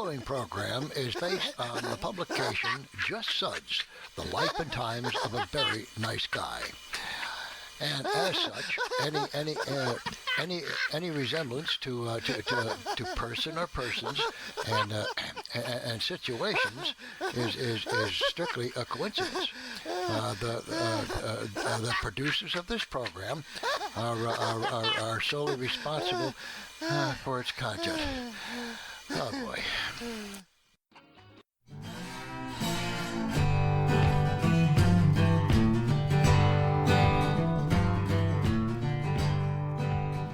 following program is based on the publication Just SUDS, The Life and Times of a Very Nice Guy. And as such, any resemblance to person or persons and situations is strictly a coincidence. The producers of this program are solely responsible for its content. Oh boy.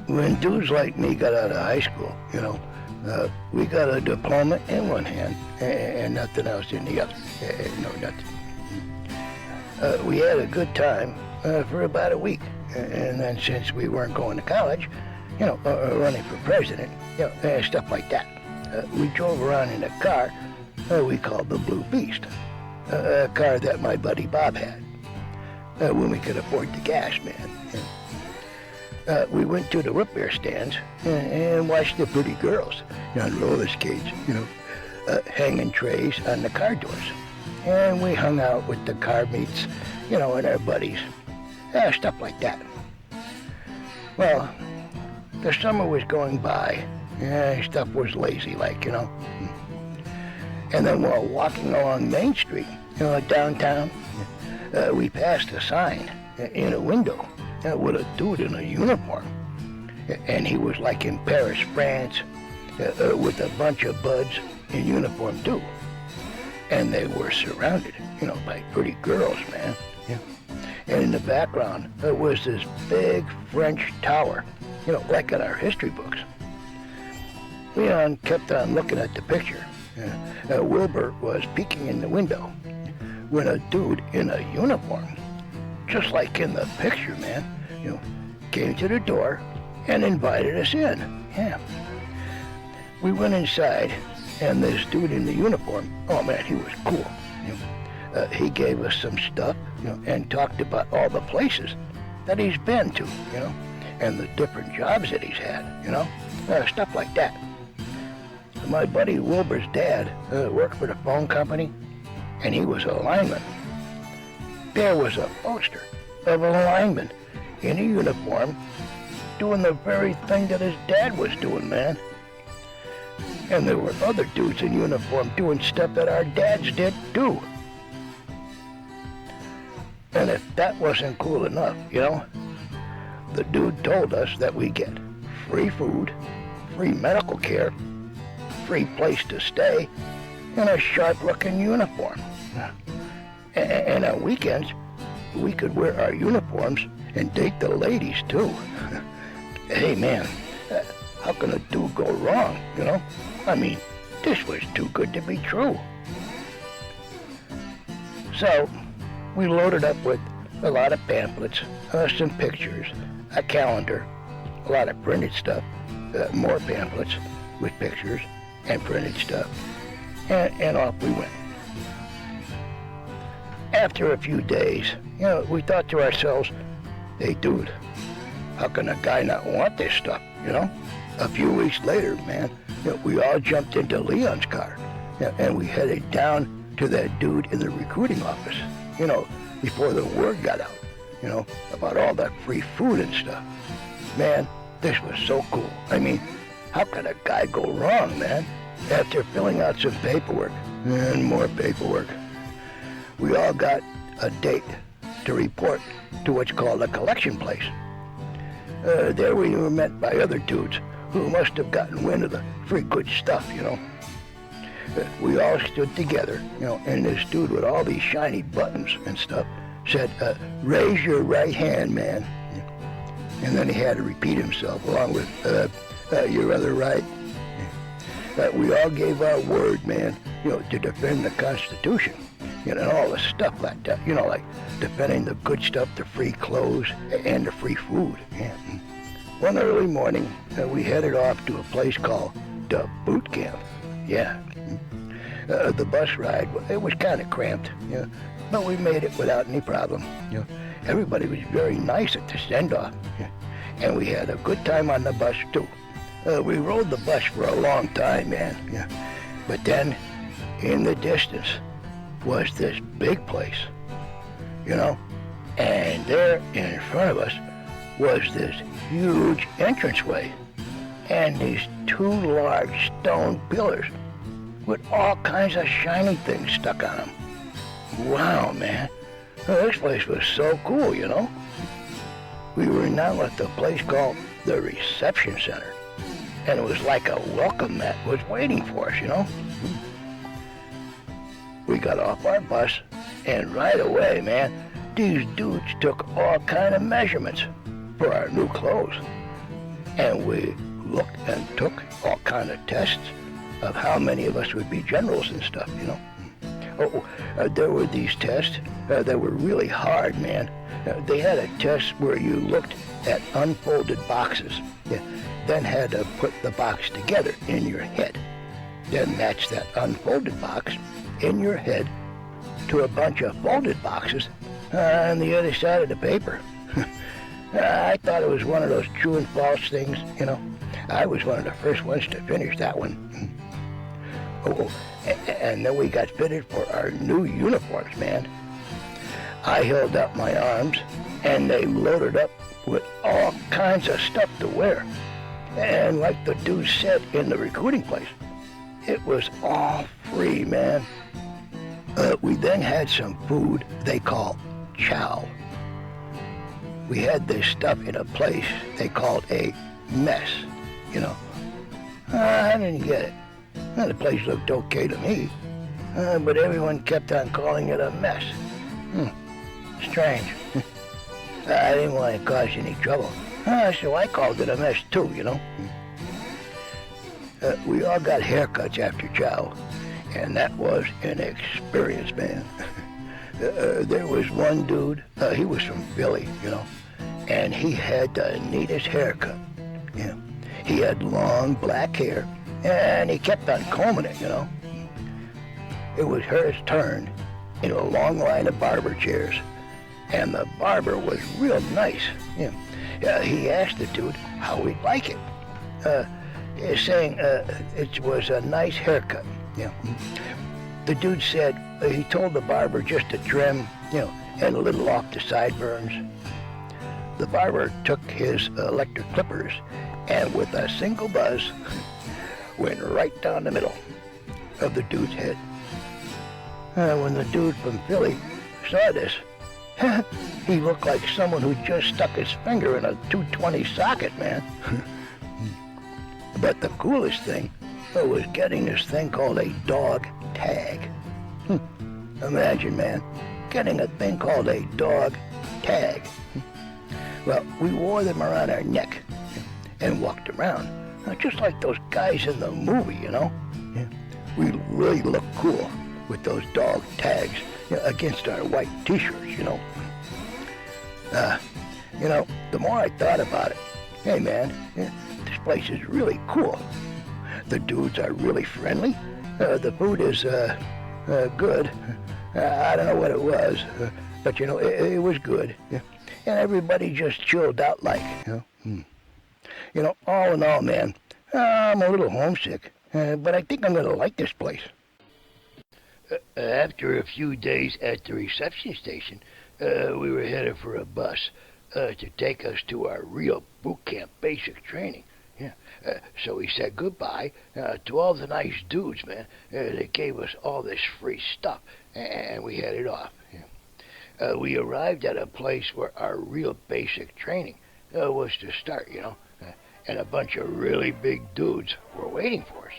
When dudes like me got out of high school, we got a diploma in one hand and nothing else in the other. No, nothing. We had a good time for about a week. And then since we weren't going to college, running for president, stuff like that. We drove around in a car we called the Blue Beast, a car that my buddy Bob had, when we could afford the gas, man. We went to the root beer stands and watched the pretty girls on roller skates, hanging trays on the car doors. And we hung out with the car meets, and our buddies, stuff like that. Well, the summer was going by, stuff was lazy like, And then while walking along Main Street, downtown, we passed a sign in a window with a dude in a uniform. And he was like in Paris, France, with a bunch of buds in uniform too. And they were surrounded, by pretty girls, man. And in the background, there was this big French tower, like in our history books. Leon kept on looking at the picture. Wilbur was peeking in the window when a dude in a uniform, just like in the picture, man, came to the door and invited us in. Yeah. We went inside, and this dude in the uniform, oh man, he was cool. He gave us some stuff, and talked about all the places that he's been to, and the different jobs that he's had, stuff like that. My buddy Wilbur's dad worked for the phone company, and he was a lineman. There was a poster of a lineman in a uniform doing the very thing that his dad was doing, man. And there were other dudes in uniform doing stuff that our dads did too. And if that wasn't cool enough, the dude told us that we get free food, free medical care, free place to stay, and a sharp-looking uniform. And on weekends, we could wear our uniforms and date the ladies too. Hey man, how can a dude go wrong, I mean, this was too good to be true. So, we loaded up with a lot of pamphlets, some pictures, a calendar, a lot of printed stuff, more pamphlets with pictures and printed stuff, and off we went. After a few days, we thought to ourselves, hey dude, how can a guy not want this stuff, A few weeks later, man, we all jumped into Leon's car, and we headed down to that dude in the recruiting office, before the word got out, about all that free food and stuff. Man, this was so cool. I mean, how could a guy go wrong, man? After filling out some paperwork and more paperwork, we all got a date to report to what's called a collection place. There we were met by other dudes who must have gotten wind of the free good stuff, We all stood together, and this dude with all these shiny buttons and stuff said, raise your right hand, man. And then he had to repeat himself along with, your other right. We all gave our word, man, to defend the Constitution, and all the stuff like that, like defending the good stuff, the free clothes, and the free food. Yeah. One early morning, we headed off to a place called the boot camp. Yeah. The bus ride, it was kind of cramped, but we made it without any problem. Everybody was very nice at the send-off, and we had a good time on the bus too. We rode the bus for a long time, man. But then, in the distance, was this big place, you know? And there in front of us was this huge entranceway and these two large stone pillars with all kinds of shiny things stuck on them. Wow, man. Well, this place was so cool, you know? We were now at the place called the reception center, and it was like a welcome mat was waiting for us, you know? We got off our bus, and right away, man, these dudes took all kind of measurements for our new clothes. And we looked and took all kind of tests of how many of us would be generals and stuff, you know? There were these tests that were really hard, man. They had a test where you looked at unfolded boxes, then had to put the box together in your head, then match that unfolded box in your head to a bunch of folded boxes on the other side of the paper. I thought it was one of those true and false things, you know. I was one of the first ones to finish that one. And then we got fitted for our new uniforms, man. I held up my arms, and they loaded up with all kinds of stuff to wear. And like the dude said in the recruiting place, it was all free, man. We then had some food they call chow. We had this stuff in a place they called a mess, you know. I didn't get it. The place looked okay to me, but everyone kept on calling it a mess. Strange. I didn't want to cause any trouble, so I called it a mess too, you know. We all got haircuts after chow, and that was an experience, man. There was one dude, he was from Philly, you know, and he had the neatest haircut. Yeah. He had long black hair, and he kept on combing it, you know. It was his turn in a long line of barber chairs, and the barber was real nice. Yeah. He asked the dude how he'd like it, saying it was a nice haircut. Yeah. The dude said he told the barber just to trim, you know, and a little off the sideburns. The barber took his electric clippers and with a single buzz went right down the middle of the dude's head. When the dude from Philly saw this, he looked like someone who just stuck his finger in a 220 socket, man. But the coolest thing was getting this thing called a dog tag. Imagine, man, getting a thing called a dog tag. Well, we wore them around our neck and walked around, just like those guys in the movie, you know. We really looked cool with those dog tags against our white t-shirts, you know. The more I thought about it, hey man, this place is really cool. The dudes are really friendly. The food is good. I don't know what it was, but you know, it was good. And everybody just chilled out like, you know. You know, all in all, man, I'm a little homesick, but I think I'm going to like this place. After a few days at the reception station, we were headed for a bus to take us to our real boot camp basic training. Yeah. So we said goodbye to all the nice dudes, man. They gave us all this free stuff, and we headed off. Yeah. We arrived at a place where our real basic training was to start, you know, and a bunch of really big dudes were waiting for us.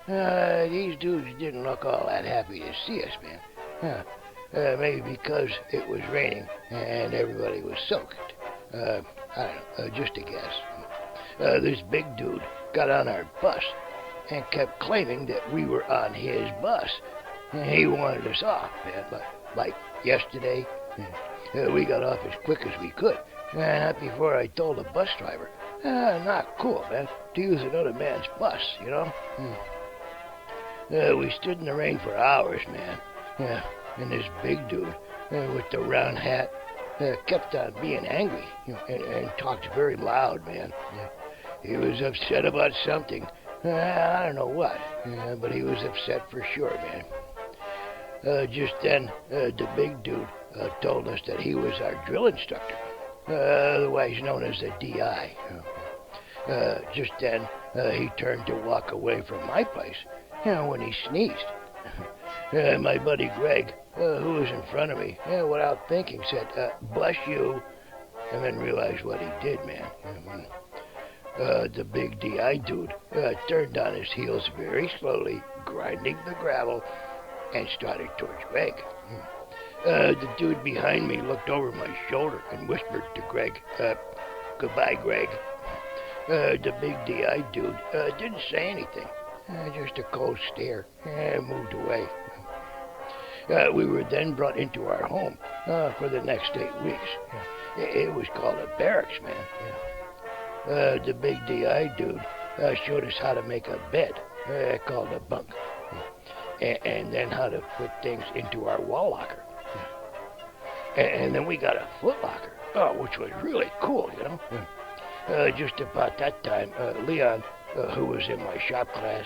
Yeah. These dudes didn't look all that happy to see us, man. Maybe because it was raining and everybody was soaked. I don't know, just a guess. This big dude got on our bus and kept claiming that we were on his bus. He wanted us off, man, but like yesterday, we got off as quick as we could. Not before I told the bus driver, not cool, man, to use another man's bus, you know. We stood in the rain for hours, man. And this big dude with the round hat kept on being angry, you know, and talked very loud, man. He was upset about something, I don't know what, but he was upset for sure, man. Just then, the big dude told us that he was our drill instructor, otherwise known as a DI. Just then, he turned to walk away from my place, when he sneezed. My buddy Greg, who was in front of me, without thinking, said, "Bless you," and then realized what he did, man. The big DI dude turned on his heels very slowly, grinding the gravel, and started towards Greg. The dude behind me looked over my shoulder and whispered to Greg, "Goodbye, Greg." The big DI dude didn't say anything, just a cold stare, and moved away. We were then brought into our home for the next 8 weeks. It was called a barracks, man. The big DI dude showed us how to make a bed, called a bunk, and then how to put things into our wall locker. And then we got a foot locker, which was really cool, Just about that time, Leon, who was in my shop class,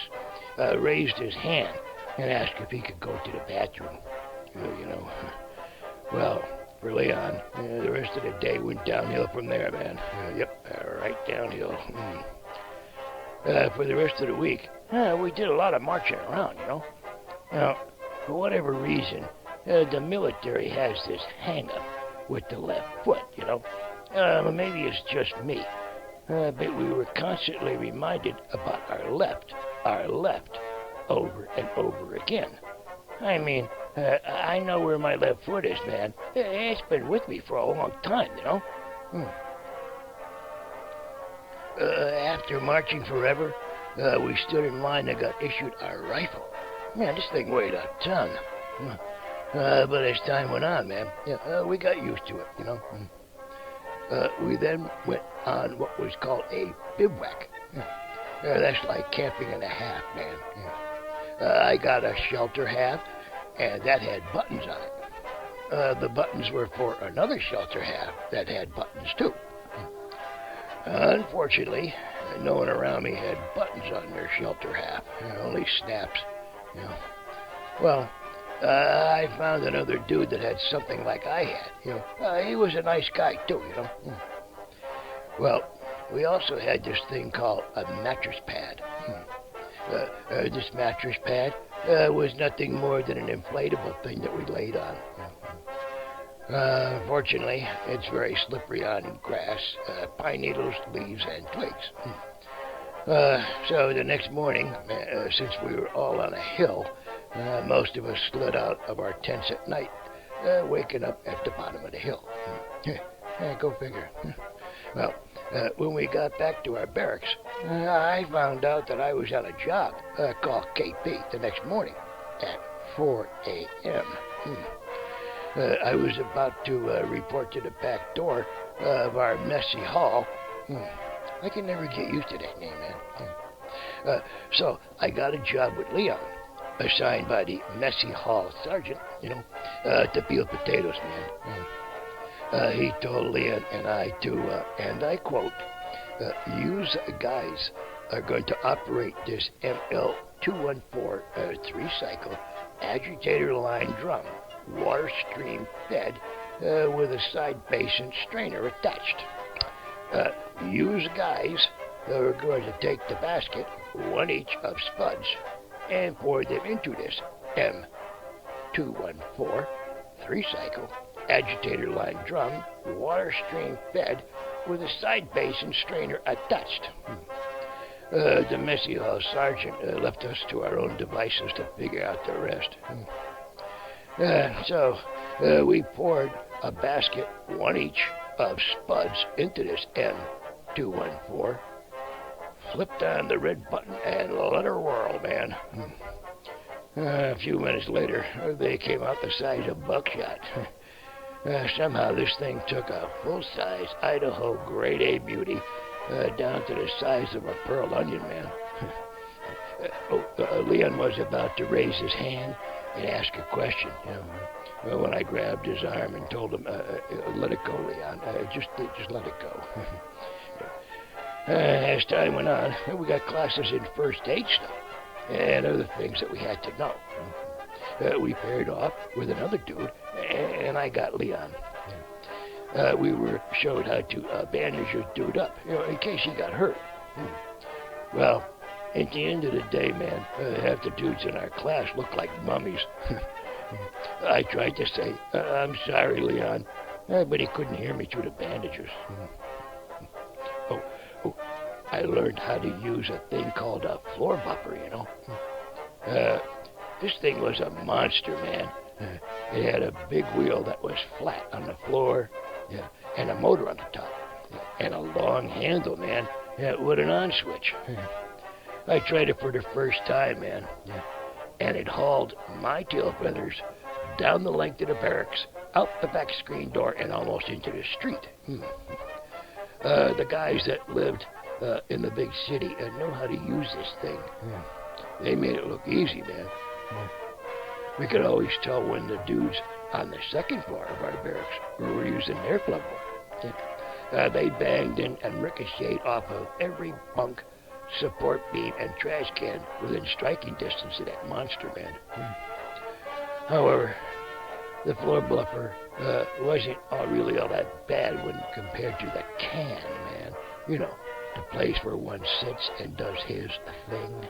raised his hand and asked if he could go to the bathroom. Well, for Leon, the rest of the day went downhill from there, man. Right downhill. For the rest of the week, we did a lot of marching around, Now, for whatever reason, the military has this hang-up with the left foot, maybe it's just me, but we were constantly reminded about our left, over and over again. I mean, I know where my left foot is, man. It's been with me for a long time, After marching forever, we stood in line and got issued our rifle. Man, this thing weighed a ton. But as time went on, man, we got used to it, We then went on what was called a bivouac. That's like camping and a half, man. I got a shelter half, and that had buttons on it. The buttons were for another shelter half that had buttons too. Unfortunately, no one around me had buttons on their shelter half, only snaps. Well, I found another dude that had something like I had. He was a nice guy too, Well, we also had this thing called a mattress pad. This mattress pad was nothing more than an inflatable thing that we laid on. Fortunately, it's very slippery on grass, pine needles, leaves, and twigs. So the next morning, since we were all on a hill, most of us slid out of our tents at night, waking up at the bottom of the hill. Go figure. Well, when we got back to our barracks, I found out that I was on a job called KP the next morning at 4 a.m. I was about to report to the back door of our messy hall. I can never get used to that name, man. So I got a job with Leon, assigned by the messy hall sergeant, to peel potatoes, man. He told Leon and I to, and I quote, "Use guys are going to operate this ML214 3-cycle agitator line drum, water stream fed, with a side basin strainer attached. Use guys are going to take the basket, one each of spuds, and pour them into this M214 3-cycle agitator line drum, water stream fed, with a side basin strainer attached." The messy hall sergeant left us to our own devices to figure out the rest. So we poured a basket, one each, of spuds into this M214, flipped on the red button, and let her whirl, man. A few minutes later, they came out the size of buckshot. Somehow this thing took a full-size Idaho grade A beauty down to the size of a pearl onion, man. Leon was about to raise his hand and ask a question, when I grabbed his arm and told him, "Let it go, Leon. Just let it go." As time went on, we got classes in first aid stuff and other things that we had to know. We paired off with another dude, and I got Leon. We were showed how to bandage a dude up, in case he got hurt. Well, at the end of the day, man, half the dudes in our class looked like mummies. I tried to say, I'm sorry, Leon, but he couldn't hear me through the bandages. I learned how to use a thing called a floor buffer, This thing was a monster, man. It had a big wheel that was flat on the floor, and a motor on the top, and a long handle, man, with an on switch. I tried it for the first time, man, and it hauled my tail feathers down the length of the barracks, out the back screen door, and almost into the street. The guys that lived in the big city know how to use this thing. They made it look easy, man. We could always tell when the dudes on the second floor of our barracks were using their flubber. They banged in and ricocheted off of every bunk, support beam, and trash can within striking distance of that monster, man. However, the floor bluffer wasn't really all that bad when compared to the can, man. The place where one sits and does his thing.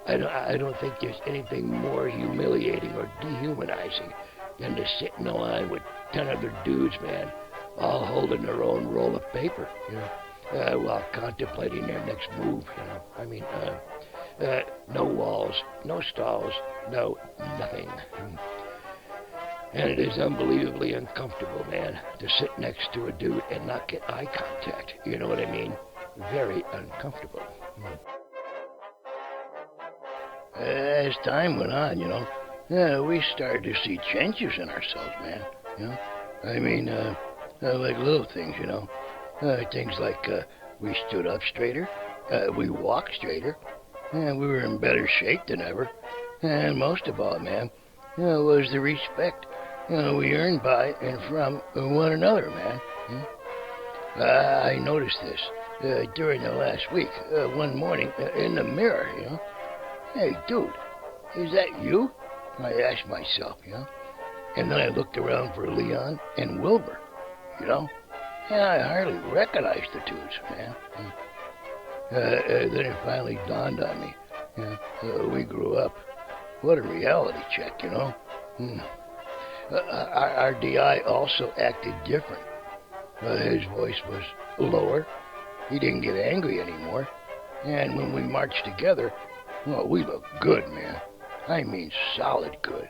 I don't think there's anything more humiliating or dehumanizing than to sit in a line with 10 other dudes, man, all holding their own roll of paper, while contemplating their next move, no walls, no stalls, no nothing. And it is unbelievably uncomfortable, man, to sit next to a dude and not get eye contact. You know what I mean? Very uncomfortable. As time went on, we started to see changes in ourselves, man. Like little things, things like we stood up straighter, we walked straighter, and we were in better shape than ever. And most of all, man, was the respect we earned by and from one another, man. I noticed this during the last week, one morning in the mirror, Hey, dude, is that you? I asked myself, And then I looked around for Leon and Wilbur, And I hardly recognized the dudes, man. Then it finally dawned on me, we grew up. What a reality check, Our DI also acted different. His voice was lower. He didn't get angry anymore. And when we marched together, well, we looked good, man. I mean, solid good,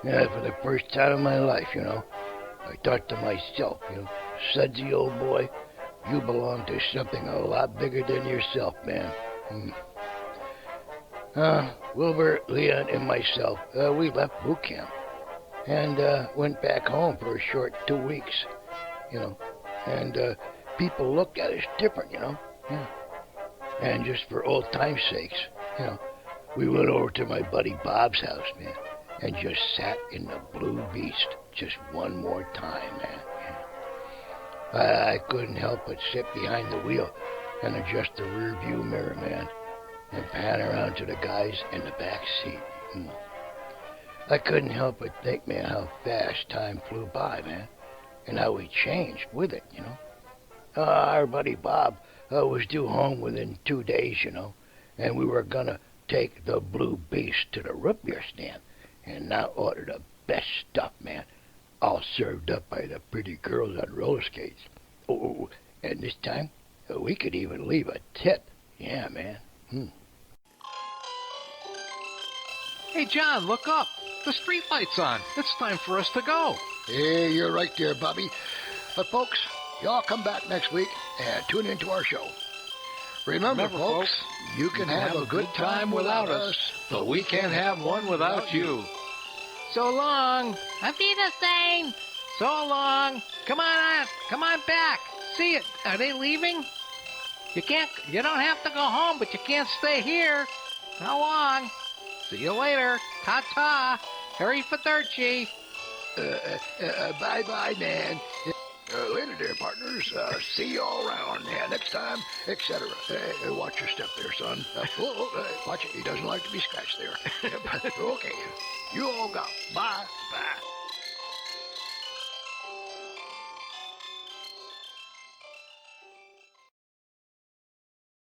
for the first time in my life, I thought to myself, Sudsy, old boy, you belong to something a lot bigger than yourself, man. Wilbur, Leon, and myself, we left boot camp and went back home for a short 2 weeks, and people looked at us different, And just for old time's sakes, we went over to my buddy Bob's house, man, and just sat in the Blue Beast just one more time, man. I couldn't help but sit behind the wheel and adjust the rear view mirror, man, and pan around to the guys in the back seat. I couldn't help but think, man, how fast time flew by, man, and how we changed with it, Our buddy Bob was due home within 2 days, and we were gonna take the Blue Beast to the root beer stand and now order the best stuff, man, all served up by the pretty girls on roller skates. Oh, and this time, we could even leave a tip. Yeah, man. Hey, John, look up. The street light's on. It's time for us to go. Hey, you're right there, Bobby. But, folks, y'all come back next week and tune into our show. Remember, folks, you can have a good time without us, but we can't have one without you. So long. Auf Wiedersehen. So long. Come on back. See it. Are they leaving? You don't have to go home, but you can't stay here. How long? See you later. Ta-ta. Harry Federci. Bye-bye, man. Later, dear partners. See you all around. Yeah, next time, etc. Watch your step there, son. Watch it. He doesn't like to be scratched there. Okay. You all go. Bye. Bye.